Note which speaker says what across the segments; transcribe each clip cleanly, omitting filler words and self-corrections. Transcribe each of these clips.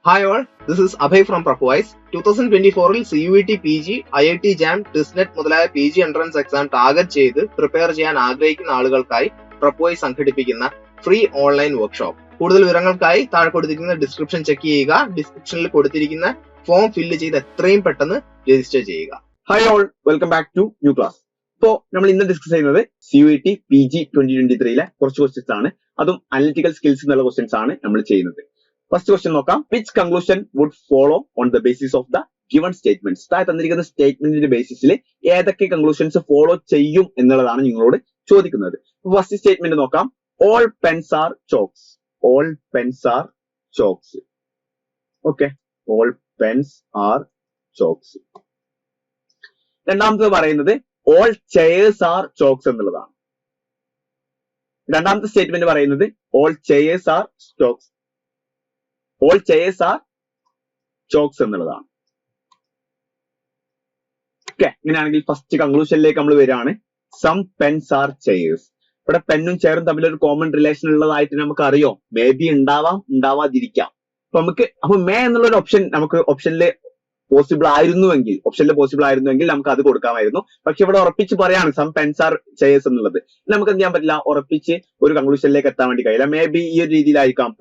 Speaker 1: Hi all, this is Abhay from Prepwise. 2024-ൽ CUET PG, IIT JAM, TISNET മുതലായ PG entrance exam target ചെയ്ത് prepare ചെയ്യാൻ ആഗ്രഹിക്കുന്ന ആളുകൾക്കായി Prepwise സംഘടിപ്പിക്കുന്ന free online workshop. കൂടുതൽ വിവരങ്ങൾക്കായി താഴെ കൊടുത്തിരിക്കുന്ന ഡിസ്ക്രിപ്ഷൻ ചെക്ക് ചെയ്യുക. ഡിസ്ക്രിപ്ഷനിൽ കൊടുത്തിരിക്കുന്ന ഫോം ഫില്ല് ചെയ്ത് എത്രയും പെട്ടെന്ന് രജിസ്റ്റർ ചെയ്യുക.
Speaker 2: Hi all, welcome back to new class. ഇപ്പോ നമ്മൾ ഇന്ന് ഡിസ്കസ് ചെയ്യുന്നത് CUET PG 2023 കുറച്ച് ക്വസ്റ്റ്യൻസ് ആണ്. അതും അനലിറ്റിക്കൽ സ്കിൽസ് എന്നുള്ള ക്വസ്റ്റ്യൻസ് ആണ് നമ്മൾ ചെയ്യുന്നത്. ഫസ്റ്റ് ക്വസ്റ്റ്യൻ നോക്കാം. Which conclusion would follow on the basis of the given statements? താഴെ തന്നിരിക്കുന്ന സ്റ്റേറ്റ്മെന്റിന്റെ ബേസിസിൽ ഏതൊക്കെ കൺക്ലൂഷൻസ് ഫോളോ ചെയ്യും എന്നുള്ളതാണ് നിങ്ങളോട് ചോദിക്കുന്നത്. ഫസ്റ്റ് സ്റ്റേറ്റ്മെന്റ് നോക്കാം. All pens are chalks. All pens are chalks. Okay, all pens are chalks. രണ്ടാമത്തെ പറയുന്നത് ഓൾ ചെയേഴ്സ് ആർ ചോക്സ് എന്നുള്ളതാണ്. രണ്ടാമത്തെ സ്റ്റേറ്റ്മെന്റ് പറയുന്നത് all chairs are chalks. All chairs are chalks എന്നുള്ളതാണ്. ഓക്കെ, ഇങ്ങനെയാണെങ്കിൽ ഫസ്റ്റ് കൺക്ലൂഷനിലേക്ക് നമ്മൾ വരികയാണ്. Some pens are chairs. ഇവിടെ പെന്നും ചെയറും തമ്മിൽ ഒരു കോമൺ റിലേഷൻ ഉള്ളതായിട്ട് നമുക്ക് അറിയോ? മേ ബി ഉണ്ടാവാം, ഉണ്ടാവാതിരിക്കാം. അപ്പൊ മേ എന്നുള്ള ഒരു ഓപ്ഷൻ നമുക്ക് ഓപ്ഷനിൽ പോസിബിൾ ആയിരുന്നുവെങ്കിൽ നമുക്ക് അത് കൊടുക്കാമായിരുന്നു. പക്ഷെ ഇവിടെ ഉറപ്പിച്ച് പറയാണ് സം പെൻസ് ആർ ചെയേഴ്സ് എന്നുള്ളത്. നമുക്ക് എന്ത് ചെയ്യാൻ പറ്റില്ല, ഉറപ്പിച്ച് ഒരു കൺക്ലൂഷനിലേക്ക് എത്താൻ വേണ്ടി കഴിയില്ല. മേ ബി ഈ ഒരു രീതിയിലായിരിക്കാം.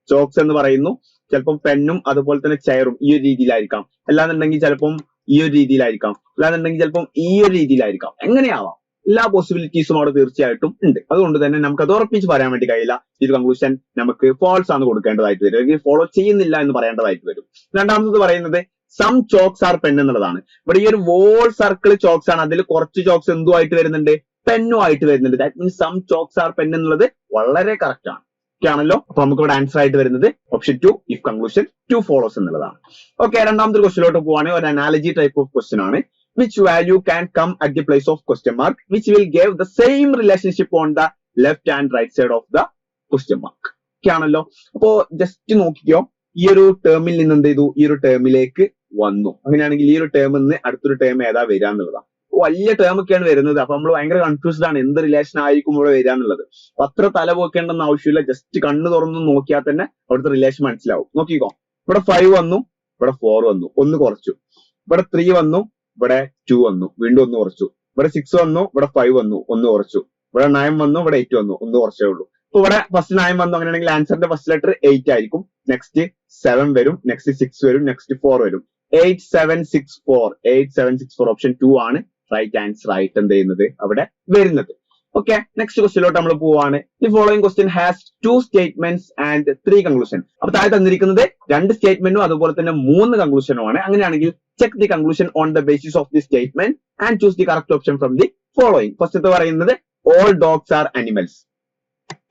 Speaker 2: ചോക്സ് എന്ന് പറയുന്നു, ചിലപ്പം പെന്നും അതുപോലെ തന്നെ ചെയറും ഈ ഒരു രീതിയിലായിരിക്കാം. അല്ലാന്നുണ്ടെങ്കിൽ ചിലപ്പം ഈ ഒരു രീതിയിലായിരിക്കാം. അല്ലാന്നുണ്ടെങ്കിൽ ചിലപ്പം ഈ ഒരു രീതിയിലായിരിക്കാം. എങ്ങനെയാവാം, എല്ലാ പോസിബിലിറ്റീസും അവിടെ തീർച്ചയായിട്ടും ഉണ്ട്. അതുകൊണ്ട് തന്നെ നമുക്ക് അത് ഉറപ്പിച്ച് പറയാൻ വേണ്ടി കഴിയില്ല. ഈ ഒരു കൺക്ലൂഷൻ നമുക്ക് ഫോൾസ് ആണ് കൊടുക്കേണ്ടതായിട്ട് വരും, അല്ലെങ്കിൽ ഫോളോ ചെയ്യുന്നില്ല എന്ന് പറയേണ്ടതായിട്ട് വരും. രണ്ടാമത് പറയുന്നത് സം ചോക്സ് ആർ പെൻ എന്നുള്ളതാണ്. ഇവിടെ ഈ ഒരു വോൾ സർക്കിൾ ചോക്സ് ആണ്. അതിൽ കുറച്ച് ചോക്സ് എന്തുമായിട്ട് വരുന്നുണ്ട്, പെന്നും ആയിട്ട് വരുന്നുണ്ട്. That means some chalks are pen എന്നുള്ളത് വളരെ കറക്റ്റ് ആണ്. ആണല്ലോ. അപ്പൊ നമുക്ക് ഇവിടെ ആൻസർ ആയിട്ട് വരുന്നത് ഓപ്ഷൻ 2 ഇഫ് കൺക്ലൂഷൻ 2 ഫോളോസ് എന്നുള്ളതാണ്. ഓക്കെ, രണ്ടാമത്തെ ക്വസ്റ്റിലോട്ട് പോവാണ്. ഒരു അനാലജി ടൈപ്പ് ഓഫ് ക്വസ്റ്റ്യൻ ആണ്. Which value can come at the place of question mark which will gave the same relationship on the left and right side of the question mark. ആണല്ലോ. അപ്പോ just നോക്കിക്കോ, ഈ ഒരു ടേമിൽ നിന്ന് എന്ത് ചെയ്തു, ഈ ഒരു ടേമിലേക്ക് വന്നു. അങ്ങനെയാണെങ്കിൽ ഈ ഒരു ടേമിൽ നിന്ന് അടുത്തൊരു ടേം ഏതാ വരിക എന്നുള്ളതാണ്. വലിയ ടേം ഒക്കെയാണ് വരുന്നത്. അപ്പൊ നമ്മൾ ഭയങ്കര കൺഫ്യൂസ്ഡ് ആണ്, എന്ത് റിലേഷൻ ആയിരിക്കും ഇവിടെ വരിക എന്നുള്ളത്. അത്ര തല പോക്കേണ്ടെന്ന് ആവശ്യമില്ല. ജസ്റ്റ് കണ്ണ് തുറന്ന് നോക്കിയാൽ തന്നെ അവിടുത്തെ റിലേഷൻ മനസ്സിലാവും. നോക്കിക്കോ, ഇവിടെ 5 വന്നു, ഇവിടെ 4 വന്നു, ഒന്ന് കുറച്ചു. ഇവിടെ 3 വന്നു, ഇവിടെ 2 വന്നു, വീണ്ടും ഒന്ന് കുറച്ചു. ഇവിടെ 6 വന്നു, ഇവിടെ 5 വന്നു, ഒന്ന് കുറച്ചു. ഇവിടെ 9 വന്നു, ഇവിടെ 8 വന്നു, ഒന്ന് കുറച്ചേ ഉള്ളൂ. അപ്പൊ ഇവിടെ ഫസ്റ്റ് 9 വന്നു. അങ്ങനെയാണെങ്കിൽ ആൻസറിന്റെ ഫസ്റ്റ് ലെറ്റർ 8 ആയിരിക്കും. നെക്സ്റ്റ് 7 വരും, നെക്സ്റ്റ് 6 വരും, നെക്സ്റ്റ് 4 വരും. 8764 ഓപ്ഷൻ 2 ആണ് റൈറ്റ് ആൻസർ ആയിട്ട് എന്ത് ചെയ്യുന്നത് അവിടെ വരുന്നത്. ഓക്കെ, നെക്സ്റ്റ് ക്വസ്റ്റ്യനിലോട്ട് നമ്മൾ പോവാണ്. The following question has 2 statements and 3 conclusion. അപ്പൊ താഴെ തന്നിരിക്കുന്നത് 2 സ്റ്റേറ്റ്മെന്റും അതുപോലെ തന്നെ 3 കൺക്ലൂഷനും ആണ്. അങ്ങനെയാണെങ്കിൽ check the conclusion on the basis of the statement and choose the correct option from the following. First പറയുന്നത് all dogs are animals.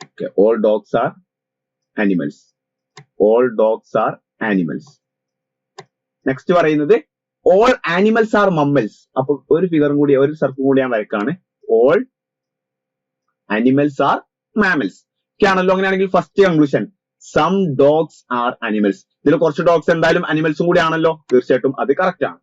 Speaker 2: Okay, all dogs are animals. All dogs are animals. Next പറയുന്നത് all animals are mammals. അപ്പൊ ഒരു ഫിഗറും കൂടി, ഒരു circle കൂടി ഞാൻ വരക്കാണ്. All animals are mammals. ആണല്ലോ. അങ്ങനെയാണെങ്കിൽ first conclusion some dogs are animals. ഇതിൽ കുറച്ച് ഡോഗ്സ് എന്തായാലും അനിമൽസും കൂടി ആണല്ലോ, തീർച്ചയായിട്ടും അത് കറക്റ്റ് ആണ്.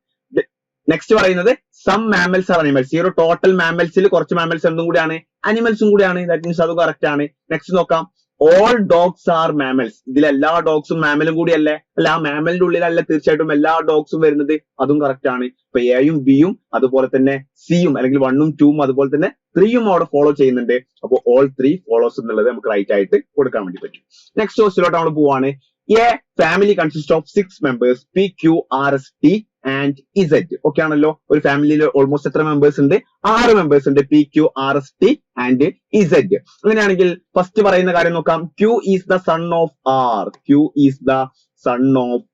Speaker 2: നെക്സ്റ്റ് പറയുന്നത് സം മാമൽസ് ആർ അനിമൽസ്. ഈ ഒരു ടോട്ടൽ മാമൽസിൽ കുറച്ച് മാമൽസ് എന്തും കൂടിയാണ്, അനിമൽസും കൂടിയാണ്. ദാറ്റ് മീൻസ് അത് കറക്റ്റ് ആണ്. നെക്സ്റ്റ് നോക്കാം, ഓൾ ഡോഗ്സ് ആർ മാമൽസ്. ഇതിൽ എല്ലാ ഡോഗ്സും മാമലും കൂടിയല്ലേ? അല്ല, ആ മാമലിന്റെ ഉള്ളിലല്ല തീർച്ചയായിട്ടും എല്ലാ ഡോഗ്സും വരുന്നത്, അതും കറക്റ്റ് ആണ്. ഇപ്പൊ എയും ബിയും അതുപോലെ തന്നെ സിയും അല്ലെങ്കിൽ 1ഉം 2ഉം അതുപോലെ തന്നെ 3ഉം അവിടെ ഫോളോ ചെയ്യുന്നുണ്ട്. അപ്പൊ ഓൾ 3 ഫോളോസ് എന്നുള്ളത് നമുക്ക് റൈറ്റ് ആയിട്ട് കൊടുക്കാൻ വേണ്ടി പറ്റും. നെക്സ്റ്റ് ക്വസ്റ്റിലോട്ട് നമ്മൾ പോവാണ്. A family consist of 6 members PQRST and Z. Okay ആണല്ലോ. ഒരു ഫാമിലിയിൽ ഓൾമോസ്റ്റ് എത്ര മെമ്പേഴ്സ് ഉണ്ട്? 6 മെമ്പേഴ്സ് ഉണ്ട്. PQRST and Z. അങ്ങനെയാണെങ്കിൽ ഫസ്റ്റ് പറയുന്ന കാര്യം നോക്കാം. Q is the son of R. Q is the son of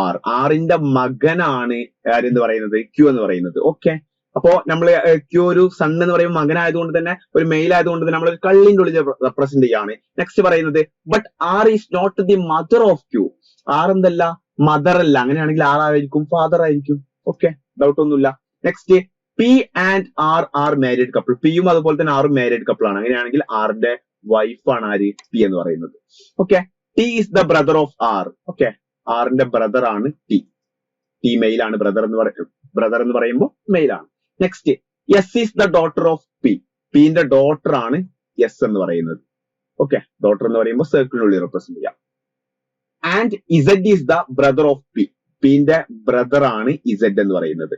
Speaker 2: R. ആറിന്റെ മകനാണ് ആരെന്ന് പറയുന്നത്, Q എന്ന് പറയുന്നത്. ഓക്കെ, അപ്പോ നമ്മൾ Q ഒരു സൺ എന്ന് പറയുമ്പോൾ മകനായതുകൊണ്ട് തന്നെ, ഒരു മെയിൽ ആയതുകൊണ്ട് തന്നെ നമ്മൾ ഒരു കള്ളിന്റെ ഉള്ളിൽ റെപ്രസെന്റ് ചെയ്യാണ്. നെക്സ്റ്റ് പറയുന്നത് but R is not the mother of Q. R എന്തല്ല, മദർ അല്ല. അങ്ങനെയാണെങ്കിൽ ആരായിരിക്കും? ഫാദർ ആയിരിക്കും. ഓക്കെ, ഡൗട്ട് ഒന്നുമില്ല. Next P and R are married couple. പിയും അതുപോലെ തന്നെ ആറും മാരീഡ് കപ്പിൾ ആണ്. അങ്ങനെയാണെങ്കിൽ ആറിന്റെ വൈഫാണ് ആര്? P എന്ന് പറയുന്നത്. Okay, T is the brother of R. Okay, ആറിന്റെ ബ്രദർ ആണ് T. T മെയിൽ ആണ്. ബ്രദർ എന്ന് പറയുമ്പോൾ മെയിൽ ആണ്. Next S is the daughter of P. Pന്റെ ഡോട്ടർ ആണ് S എന്ന് പറയുന്നത്. ഓക്കെ, ഡോട്ടർ എന്ന് പറയുമ്പോൾ സർക്കിളിനുള്ളിൽ റെപ്രസെന്റ് ചെയ്യാം. And Z is the brother of P. പിന്റെ ബ്രദർ ആണ് ഇസഡ് എന്ന് പറയുന്നത്.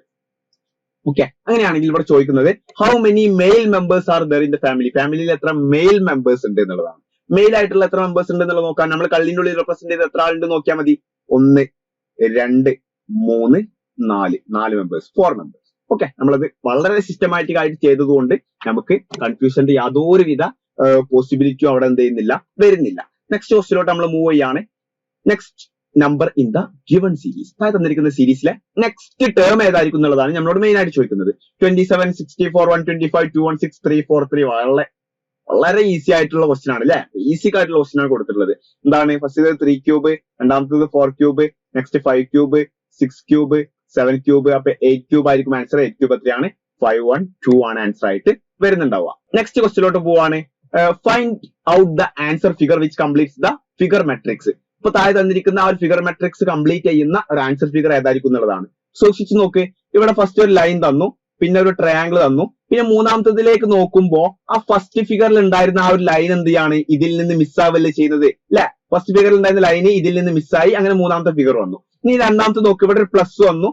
Speaker 2: ഓക്കെ, അങ്ങനെയാണെങ്കിൽ ഇവിടെ ചോദിക്കുന്നത് how many male members are there in the family. ഫാമിലിയിൽ എത്ര മെയിൽ മെമ്പേഴ്സ് ഉണ്ട് എന്നുള്ളതാണ്. മെയിൽ ആയിട്ടുള്ള എത്ര മെമ്പേഴ്സ് ഉണ്ട് എന്നുള്ളത് നോക്കാൻ നമ്മൾ കള്ളിന്റെ ഉള്ളിൽ റെപ്രസെന്റ് ചെയ്ത് എത്ര ആളുണ്ട് നോക്കിയാൽ മതി. 1 2 3 4 മെമ്പേഴ്സ്, 4 മെമ്പേഴ്സ്. ഓക്കെ, നമ്മളത് വളരെ സിസ്റ്റമാറ്റിക് ആയിട്ട് ചെയ്തതുകൊണ്ട് നമുക്ക് കൺഫ്യൂഷന്റെ യാതൊരുവിധ പോസിബിലിറ്റിയും അവിടെ എന്ത് ചെയ്യുന്നില്ല, വരുന്നില്ല. നെക്സ്റ്റ് ക്വസ്റ്റിലോട്ട് നമ്മൾ മൂവ് ചെയ്യാണ്. Next number in the given series. താഴെ തന്നിരിക്കുന്ന സീരീസിലെ നെക്സ്റ്റ് ടേം ഏതായിരിക്കും എന്നുള്ളതാണ് നമ്മളോട് മെയിൻ ആയിട്ട് ചോദിക്കുന്നത്. 27, 64, 125, 216, 343. വളരെ ഈസി ആയിട്ടുള്ള ക്വസ്റ്റൻ ആണ് അല്ലെ. ഈസി ആയിട്ടുള്ള ക്വസ്റ്റൻ ആണ് കൊടുത്തിട്ടുള്ളത്. എന്താണ് ഫസ്റ്റ് 3 ക്യൂബ്, രണ്ടാമത്തത് 4 cube, next 5 cube, 6 cube, 7 cube. അപ്പൊ 8 ക്യൂബ് ആയിരിക്കും ആൻസർ. 8 ക്യൂബ് എത്രയാണ്? 5 1 2 ആണ് ആൻസർ ആയിട്ട് വരുന്നുണ്ടാവുക. നെക്സ്റ്റ് ക്വസ്റ്റിലോട്ട് പോവാണ്. Find out the answer figure which completes the figure matrix. ഇപ്പൊ താഴെ തന്നിരിക്കുന്ന ആ ഒരു ഫിഗർ മെട്രിക്സ് കംപ്ലീറ്റ് ചെയ്യുന്ന ഒരു ആൻസർ ഫിഗർ ഏതായിരിക്കും എന്നുള്ളതാണ്. സൂക്ഷിച്ചു നോക്ക്. ഇവിടെ ഫസ്റ്റ് ഒരു ലൈൻ തന്നു, പിന്നെ ഒരു ട്രയാങ്കിൾ തന്നു, പിന്നെ മൂന്നാമത്തതിലേക്ക് നോക്കുമ്പോ ആ ഫസ്റ്റ് ഫിഗറിൽ ഉണ്ടായിരുന്ന ആ ഒരു ലൈൻ എന്ത് ചെയ്യാണ്? ഇതിൽ നിന്ന് മിസ്സാവല്ലേ ചെയ്യുന്നത് അല്ലെ. ഫസ്റ്റ് ഫിഗറിൽ ഉണ്ടായിരുന്ന ലൈന് ഇതിൽ നിന്ന് മിസ്സായി, അങ്ങനെ മൂന്നാമത്തെ ഫിഗർ വന്നു. ഇനി രണ്ടാമത്തെ നോക്ക്, ഇവിടെ ഒരു പ്ലസ് വന്നു.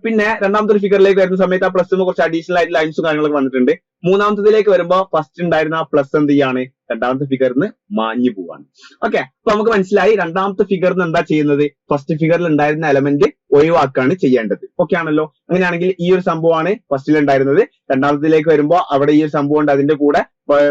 Speaker 2: പിന്നെ രണ്ടാമത്തെ ഒരു ഫിഗറിലേക്ക് വരുന്ന സമയത്ത് ആ പ്ലസ് കുറച്ച് അഡീഷണൽ ആയിട്ട് ലൈൻസും കാര്യങ്ങളൊക്കെ വന്നിട്ടുണ്ട്. മൂന്നാമത്തതിലേക്ക് വരുമ്പോ ഫസ്റ്റ് ഉണ്ടായിരുന്ന ആ പ്ലസ് എന്ത് ചെയ്യാണ്? രണ്ടാമത്തെ ഫിഗറിന് മാഞ്ഞു പോവാണ്. ഓക്കെ, അപ്പൊ നമുക്ക് മനസ്സിലായി രണ്ടാമത്തെ ഫിഗറിന് എന്താ ചെയ്യുന്നത്? ഫസ്റ്റ് ഫിഗറിൽ ഉണ്ടായിരുന്ന എലമെന്റ് ഒഴിവാക്കാണ് ചെയ്യേണ്ടത്. ഓക്കെ ആണല്ലോ. അങ്ങനെയാണെങ്കിൽ ഈ ഒരു സംഭവമാണ് ഫസ്റ്റിൽ ഉണ്ടായിരുന്നത്. രണ്ടാമത്തിലേക്ക് വരുമ്പോ അവിടെ ഈ ഒരു സംഭവം ഉണ്ട്, അതിന്റെ കൂടെ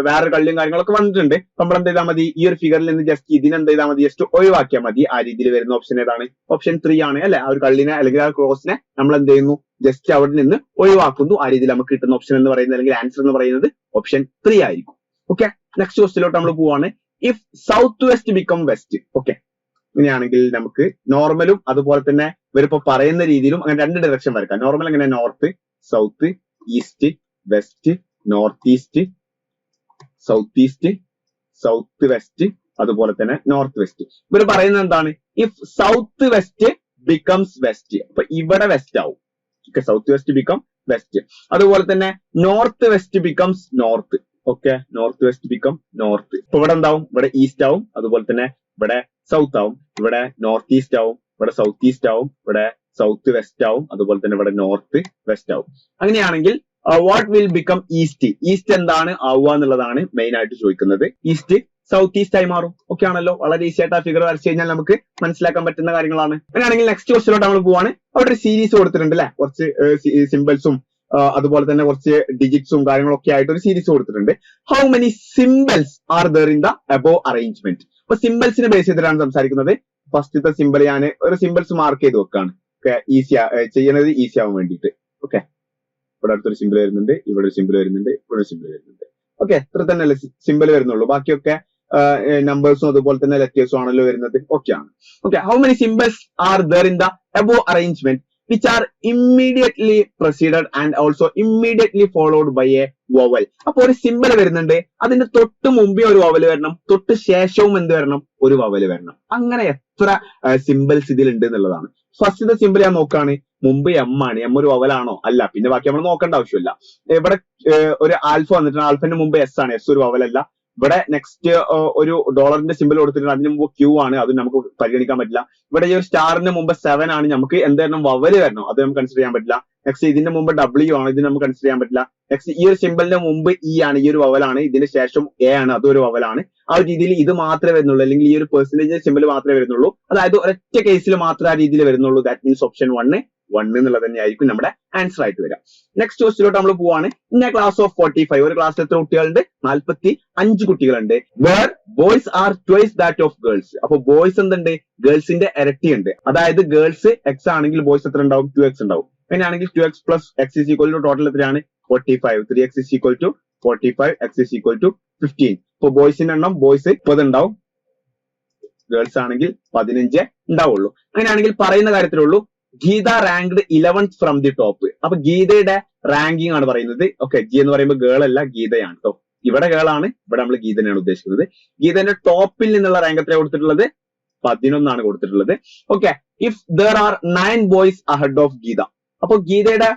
Speaker 2: വേറെ കളിയും കാര്യങ്ങളൊക്കെ വന്നിട്ടുണ്ട്. നമ്മൾ എന്ത് ചെയ്താൽ മതി? ഈ ഒരു ഫിഗറിൽ നിന്ന് ജസ്റ്റ് ഇതിനെന്ത് ചെയ്താൽ മതി? ജസ്റ്റ് ഒഴിവാക്കിയാൽ മതി. ആ രീതിയിൽ വരുന്ന ഓപ്ഷൻ ഏതാണ്? ഓപ്ഷൻ 3 ആണ് അല്ലെ. ആ ഒരു കള്ളിനെ അല്ലെങ്കിൽ ആ ക്രോസിനെ നമ്മൾ എന്ത് ചെയ്യുന്നു? ജസ്റ്റ് അവിടെ നിന്ന് ഒഴിവാക്കുന്നു. ആ രീതിയിൽ നമുക്ക് കിട്ടുന്ന ഓപ്ഷൻ എന്ന് പറയുന്നത് അല്ലെങ്കിൽ ആൻസർ എന്ന് പറയുന്നത് ഓപ്ഷൻ 3 ആയിരിക്കും. ഓക്കെ, നെക്സ്റ്റ് ക്വസ്റ്റിലോട്ട് നമ്മൾ പോവാണ്. If south west become west. Okay, ഇങ്ങനെയാണെങ്കിൽ നമുക്ക് നോർമലും അതുപോലെ തന്നെ ഇവരിപ്പോ പറയുന്ന രീതിയിലും അങ്ങനെ 2 ഡയറക്ഷൻ വരക്കാം. നോർമൽ എങ്ങനെ? North, south, east, west, north east, south east, south west, അതുപോലെ തന്നെ നോർത്ത് വെസ്റ്റ്. ഇവര് പറയുന്നത് എന്താണ്? If south west becomes west. അപ്പൊ ഇവിടെ വെസ്റ്റ് ആവും. Okay, south west become west. അതുപോലെ തന്നെ north west becomes north. Okay, north west become north. ഇപ്പൊ ഇവിടെ എന്താവും? ഇവിടെ ഈസ്റ്റ് ആവും, അതുപോലെ തന്നെ ഇവിടെ സൗത്ത് ആവും, ഇവിടെ നോർത്ത് ഈസ്റ്റ് ആവും, ഇവിടെ സൗത്ത് ഈസ്റ്റ് ആവും, ഇവിടെ സൗത്ത് വെസ്റ്റ് ആവും, അതുപോലെ തന്നെ ഇവിടെ നോർത്ത് വെസ്റ്റ് ആവും. അങ്ങനെയാണെങ്കിൽ what will become east? East എന്താണ് ആവുക എന്നുള്ളതാണ് മെയിൻ ആയിട്ട് ചോദിക്കുന്നത്. ഈസ്റ്റ് സൗത്ത് ഈസ്റ്റ് ആയി മാറും. ഓക്കെ ആണല്ലോ. വളരെ ഈസി ആയിട്ട് ആ ഫിഗർ വരച്ചു കഴിഞ്ഞാൽ നമുക്ക് മനസ്സിലാക്കാൻ പറ്റുന്ന കാര്യങ്ങളാണ്. അങ്ങനെയാണെങ്കിൽ നെക്സ്റ്റ് ക്വസ്റ്റിലോട്ട് നമ്മൾ പോവാണ്. അവിടെ ഒരു സീരീസ് കൊടുത്തിട്ടുണ്ട് അല്ലെ. കുറച്ച് സിമ്പിൾസും അതുപോലെ തന്നെ കുറച്ച് ഡിജിറ്റ്സും കാര്യങ്ങളൊക്കെ ആയിട്ട് ഒരു സീരീസ് കൊടുത്തിട്ടുണ്ട്. How many symbols R there in the above arrangement. അപ്പൊ സിമ്പിൾസിനെ ബേസ് ചെയ്തിട്ടാണ് സംസാരിക്കുന്നത്. ഫസ്റ്റത്തെ സിമ്പിൾ ഞാൻ ഒരു സിമ്പിൾസ് മാർക്ക് ചെയ്ത് വെക്കാണ്. ഓക്കെ, ഈസി ചെയ്യുന്നത് ഈസി ആവാൻ വേണ്ടിയിട്ട്. ഓക്കെ, ഇവിടെ അടുത്തൊരു സിമ്പിൾ വരുന്നുണ്ട്, ഇവിടെ ഒരു സിമ്പിൾ വരുന്നുണ്ട്, ഇവിടെ ഒരു സിമ്പിൾ വരുന്നുണ്ട്. ഓക്കെ, ഇത്ര തന്നെ അല്ലേ സിമ്പിൾ വരുന്നുള്ളൂ. ബാക്കിയൊക്കെ നമ്പേഴ്സും അതുപോലെ തന്നെ ലെറ്റേഴ്സും ആണല്ലോ വരുന്നത്. ഓക്കെ ആണ്. Okay, how many symbols R there in the above arrangement which are immediately preceded and also immediately followed by a vowel. അപ്പൊ ഒരു സിമ്പിൾ വരുന്നുണ്ട്, അതിന്റെ തൊട്ട് മുമ്പേ ഒരു വവൽ വരണം, തൊട്ട് ശേഷവും എന്ത് വരണം? ഒരു വവൽ വരണം. അങ്ങനെ എത്ര സിമ്പിൾസ് ഇതിൽ ഉണ്ട് എന്നുള്ളതാണ്. ഫസ്റ്റത്തെ സിമ്പിൾ ഞാൻ നോക്കാണ്. മുമ്പ് എം ആണ്. എം ഒരു വവലാണോ? അല്ല. പിന്നെ ബാക്കി നമ്മൾ നോക്കേണ്ട ആവശ്യമില്ല. ഇവിടെ ഒരു ആൽഫ വന്നിട്ടുണ്ട്. ആൽഫന്റെ മുമ്പ് എസ് ആണ്. എസ് ഒരു വവലല്ല. ഇവിടെ നെക്സ്റ്റ് ഒരു ഡോളറിന്റെ സിമ്പിൾ കൊടുത്തിട്ടുണ്ട്. അതിന് മുമ്പ് ക്യൂ ആണ്. അത് നമുക്ക് പരിഗണിക്കാൻ പറ്റില്ല. ഇവിടെ ഈ ഒരു സ്റ്റാറിന്റെ മുമ്പ് 7 ആണ്. നമുക്ക് എന്ത് വരണം? വവല് വരണം. അത് നമുക്ക് കൺസിഡർ ചെയ്യാൻ പറ്റില്ല. നെക്സ്റ്റ് ഇതിന്റെ മുമ്പ് ഡബ്ല്യു ആണ്. ഇത് നമുക്ക് കൺസിഡർ ചെയ്യാൻ പറ്റില്ല. നെക്സ്റ്റ് ഈ ഒരു സിമ്പിളിന്റെ മുമ്പ് ഇ ആണ്. ഈ ഒരു വവലാണ്. ഇതിന് ശേഷം എ ആണ്. അതൊരു വവലാണ്. ആ ഒരു രീതിയിൽ ഇത് മാത്രമേ വരുന്നുള്ളൂ. അല്ലെങ്കിൽ ഈ ഒരു പെർസെന്റേജ് സിമ്പിൾ മാത്രമേ വരുന്നുള്ളൂ. അതായത് ഒരൊറ്റ കേസിൽ മാത്രമേ ആ രീതിയിൽ വരുന്നുള്ളൂ. ദാറ്റ് മീൻസ് ഓപ്ഷൻ 1 എന്നുള്ളത് തന്നെയായിരിക്കും നമ്മുടെ ആൻസർ ആയിട്ട് വരിക. നെക്സ്റ്റ് ക്വസ്റ്റിലോട്ട് നമ്മൾ പോവാണ്. ഇൻ എ ക്ലാസ് ഓഫ് 45, ഒരു ക്ലാസ്സിൽ എത്ര കുട്ടികളുണ്ട്? 45 കുട്ടികളുണ്ട്. Where boys are twice that of girls. അപ്പൊ ബോയ്സ് എന്തുണ്ട്? ഗേൾസിന്റെ ഇരട്ടി ഉണ്ട്. അതായത് ഗേൾസ് എക്സ് ആണെങ്കിൽ ബോയ്സ് എത്ര ഉണ്ടാവും? 2x ഉണ്ടാവും. അങ്ങനെയാണെങ്കിൽ 2x plus x is equal to total എത്രയാണ്? 45. 3x is equal to 45, x is equal to 15. ഇപ്പൊ ബോയ്സിന്റെ എണ്ണം ബോയ്സ് 30 ഉണ്ടാവും, ഗേൾസ് ആണെങ്കിൽ 15 ഉണ്ടാവുള്ളൂ. അങ്ങനെയാണെങ്കിൽ പറയുന്ന കാര്യത്തിലുള്ളൂ Geetha ranked 11th from the top. അപ്പൊ ഗീതയുടെ റാങ്കിങ് ആണ് പറയുന്നത്. ഓക്കെ, ജി എന്ന് പറയുമ്പോൾ ഗേൾ അല്ല, ഗീതയാണ് കേട്ടോ. ഇവിടെ ഗേൾ ആണ്, ഇവിടെ നമ്മൾ ഗീതനെയാണ് ഉദ്ദേശിക്കുന്നത്. ഗീതന്റെ ടോപ്പിൽ നിന്നുള്ള റാങ്ക് എത്രയാണ് കൊടുത്തിട്ടുള്ളത്? 11 ആണ് കൊടുത്തിട്ടുള്ളത്. Okay, if there are 9 boys ahead of Geetha. അപ്പൊ ഗീതയുടെ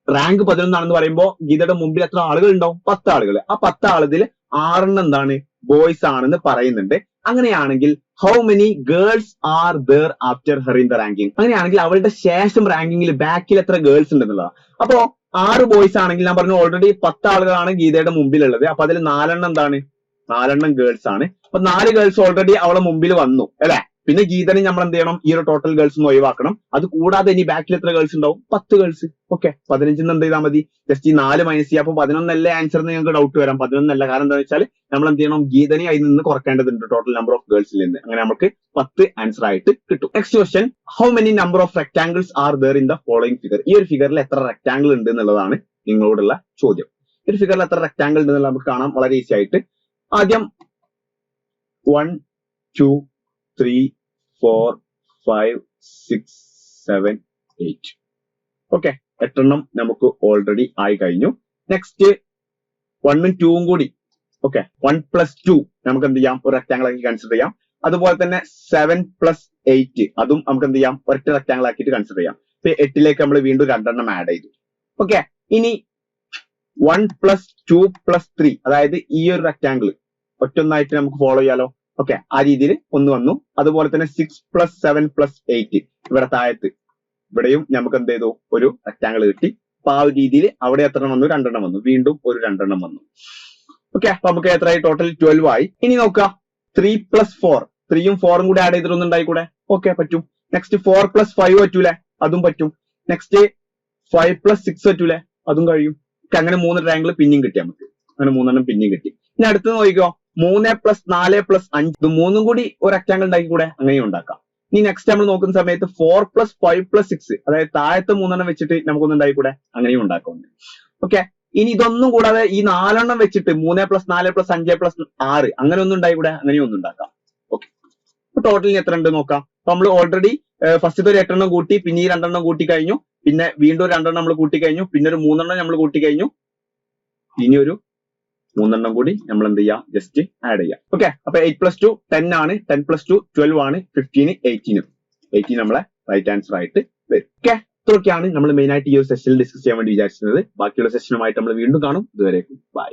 Speaker 2: റാങ്ക് 11 ആണെന്ന് പറയുമ്പോൾ ഗീതയുടെ മുമ്പിൽ എത്ര ആളുകൾ ഉണ്ടാവും? 10 ആളുകൾ. ആ 10 ആളുകളിൽ 6 എന്താണ്? ബോയ്സ് ആണെന്ന് പറയുന്നുണ്ട്. അങ്ങനെയാണെങ്കിൽ how many girls are there after her in the ranking? അങ്ങനെയാണെങ്കിൽ അവളുടെ ശേഷം റാങ്കിങ്ങിൽ ബാക്കിൽ എത്ര ഗേൾസ് ഉണ്ടെന്നുള്ളതാണ്. അപ്പോ 6 ബോയ്സ് ആണെങ്കിൽ ഞാൻ പറഞ്ഞു ഓൾറെഡി 10 ആളുകളാണ് ഗീതയുടെ മുമ്പിലുള്ളത്. അപ്പൊ അതിൽ 4 എന്താണ്? 4 ഗേൾസ് ആണ്. അപ്പൊ 4 ഗേൾസ് ഓൾറെഡി അവളെ മുമ്പിൽ വന്നു അല്ലെ. പിന്നെ ഗീതനെ നമ്മൾ എന്ത് ചെയ്യണം? ഈ ഒരു ടോട്ടൽ ഗേൾസ് ഒഴിവാക്കണം. അത് കൂടാതെ ഇനി ബാക്കിൽ എത്ര ഗേൾസ് ഉണ്ടാവും? 10 ഗേൾസ്. ഓക്കെ, 15 എന്ത് ചെയ്താൽ മതി? ജസ്റ്റ് ഈ 4 മൈനസ് ചെയ്യുക. അപ്പൊ 11 ആൻസർ എന്ന് ഞങ്ങൾക്ക് ഡൗട്ട് വരാം. 11 കാരണം എന്താ വെച്ചാൽ നമ്മൾ എന്ത് ചെയ്യണം? ഗീതനെ അതിൽ നിന്ന് കുറക്കേണ്ടതുണ്ട് ടോട്ടൽ നമ്പർ ഓഫ് ഗേൾസിൽ നിന്ന്. അങ്ങനെ നമുക്ക് 10 ആൻസർ ആയിട്ട് കിട്ടും. Next question, how many number of rectangles R there in the following figure? ഈ ഒരു ഫിഗറിൽ എത്ര റെക്ടാംഗിൾ ഉണ്ട് എന്നുള്ളതാണ് നിങ്ങളോടുള്ള ചോദ്യം. ഈ ഒരു ഫിഗറിൽ എത്ര റെക്ടാംഗിൾ ഉണ്ട് എന്നുള്ളത് നമുക്ക് കാണാം വളരെ ഈസി ആയിട്ട്. ആദ്യം 1 2 3 4 5 6 7 8. ഓക്കെ, 8 എണ്ണം നമുക്ക് ഓൾറെഡി ആയി കഴിഞ്ഞു. നെക്സ്റ്റ് 1ഉം 2ഉം കൂടി. ഓക്കെ, 1 + 2 നമുക്ക് എന്ത് ചെയ്യാം? ഒരു റെക്ടാംഗിൾ ആക്കി കൺസിഡർ ചെയ്യാം. അതുപോലെ തന്നെ 7 + 8 അതും നമുക്ക് എന്ത് ചെയ്യാം? ഒറ്റ റെക്ടാംഗിൾ ആക്കിയിട്ട് കൺസിഡർ ചെയ്യാം. ഇപ്പൊ 8ലേക്ക് നമ്മൾ വീണ്ടും 2 എണ്ണം ആഡ് ചെയ്തു. ഓക്കെ, ഇനി 1 + 2 + 3 അതായത് ഈ ഒരു റെക്ടാംഗിൾ ഒറ്റൊന്നായിട്ട് നമുക്ക് ഫോളോ ചെയ്യാലോ. ഓക്കെ, ആ രീതിയിൽ ഒന്ന് വന്നു. അതുപോലെ തന്നെ 6 + 7 + 8 ഇവിടെ താഴത്ത് ഇവിടെയും നമുക്ക് എന്ത് ചെയ്തു? ഒരു റെക്ടാംഗിൾ കിട്ടി. അപ്പൊ ആ ഒരു രീതിയിൽ അവിടെ എത്ര എണ്ണം വന്നു? 2 എണ്ണം വന്നു. വീണ്ടും ഒരു 2 എണ്ണം വന്നു. ഓക്കെ, അപ്പൊ നമുക്ക് എത്രയായി? ടോട്ടൽ 12 ആയി. ഇനി നോക്കാം 3 + 4 3ഉം 4ഉം കൂടി ആഡ് ചെയ്തിട്ടൊന്നും ഉണ്ടായിക്കൂടെ? ഓക്കെ, പറ്റും. നെക്സ്റ്റ് 4 + 5 പറ്റൂലേ? അതും പറ്റും. നെക്സ്റ്റ് 5 + 6 പറ്റൂലേ? അതും കഴിയും. അങ്ങനെ 3 ട്രയാംഗിൾ പിന്നെയും കിട്ടി നമുക്ക്. അങ്ങനെ 3 എണ്ണം പിന്നെയും കിട്ടി. ഇനി അടുത്ത് നോക്കിക്കോ, 3 + 4 + 5 ഇത് 3ഉം കൂടി ഒരു റെക്ടാംഗിൾ ഉണ്ടാക്കിക്കൂടെ? അങ്ങനെയും ഉണ്ടാക്കാം. ഇനി നെക്സ്റ്റ് നമ്മൾ നോക്കുന്ന സമയത്ത് 4 + 5 + 6 അതായത് താഴത്തെ 3 എണ്ണം വെച്ചിട്ട് നമുക്കൊന്നും ഉണ്ടായിക്കൂടെ? അങ്ങനെയും ഉണ്ടാക്കുന്നുണ്ട്. ഓക്കെ, ഇനി ഇതൊന്നും കൂടാതെ ഈ 4 എണ്ണം വെച്ചിട്ട് 3 + 4 + 5 + 6 അങ്ങനെ ഒന്നും ഉണ്ടായിക്കൂടെ? അങ്ങനെയും ഒന്നും ഉണ്ടാക്കാം. ഓക്കെ, അപ്പൊ ടോട്ടൽ എത്ര ഉണ്ട് നോക്കാം. അപ്പൊ നമ്മൾ ഓൾറെഡി ഫസ്റ്റത്തെ ഒരു 8 എണ്ണം കൂട്ടി, പിന്നെ ഈ 2 എണ്ണം കൂട്ടി കഴിഞ്ഞു, പിന്നെ വീണ്ടും 2 എണ്ണം നമ്മൾ കൂട്ടി കഴിഞ്ഞു, പിന്നെ ഒരു 3 എണ്ണം നമ്മൾ കൂട്ടി കഴിഞ്ഞു, ഇനി ഒരു 3 എണ്ണം കൂടി നമ്മൾ എന്ത് ചെയ്യാം? ജസ്റ്റ് ആഡ് ചെയ്യാം. ഓക്കെ, അപ്പൊ 8 + 2 10 ആണ്, 10 + 2 12 ആണ്, 15 18 നമ്മളെ റൈറ്റ് ആൻസർ ആയിട്ട് വരും. ഓക്കെ, ഇത്രയൊക്കെയാണ് നമ്മൾ മെയിൻ ആയിട്ട് ഈ ഒരു സെഷനിൽ ഡിസ്കസ് ചെയ്യാൻ വേണ്ടി വിചാരിച്ചിരുന്നത്. ബാക്കിയുള്ള സെഷനുമായിട്ട് നമ്മൾ വീണ്ടും കാണും. ഇതുവരേക്കും ബൈ.